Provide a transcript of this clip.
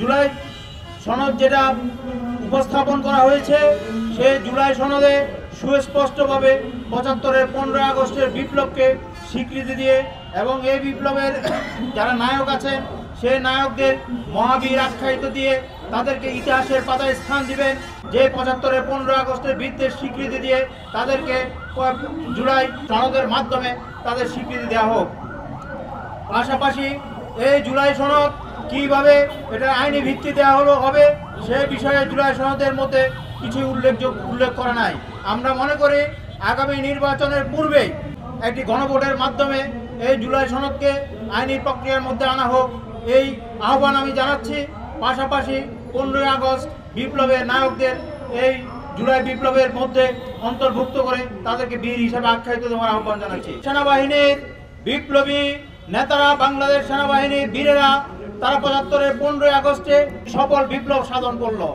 জুলাই সনদ যেটা উপস্থাপন করা হয়েছে, সেই জুলাই সনদে সুস্পষ্টভাবে ৭৫-এর ১৫ আগস্টের বিপ্লবকে স্বীকৃতি দিয়ে এবং এই বিপ্লবের যারা নায়ক আছেন সেই নায়কদের মহাবীর আখ্যায়িত দিয়ে তাদেরকে ইতিহাসের পাতায় স্থান দিবেন। যে ৭৫-এর ১৫ আগস্টের বীরদের স্বীকৃতি দিয়ে তাদেরকে জুলাই সনদের মাধ্যমে তাদের স্বীকৃতি দেওয়া হোক। পাশাপাশি এই জুলাই সনদ কীভাবে এটা আইনি ভিত্তি দেওয়া হবে সে বিষয়ে জুলাই সনদের মধ্যে কিছু উল্লেখ করা নাই। আমরা মনে করি আগামী নির্বাচনের পূর্বেই একটি গণভোটের মাধ্যমে এই জুলাই সনদকে আইনি প্রক্রিয়ার মধ্যে আনা হোক, এই আহ্বান আমি জানাচ্ছি। পাশাপাশি ১৫ই আগস্ট বিপ্লবের নায়কদের এই জুলাই বিপ্লবের মধ্যে অন্তর্ভুক্ত করে তাদেরকে বীর হিসেবে আখ্যায়িত দেওয়ার আহ্বান জানাচ্ছি। সেনাবাহিনীর বিপ্লবী নেতারা, বাংলাদেশ সেনাবাহিনীর বীরেরা তারা ৭৫-এর ১৫ই আগস্টে সফল বিপ্লব সাধন করলো।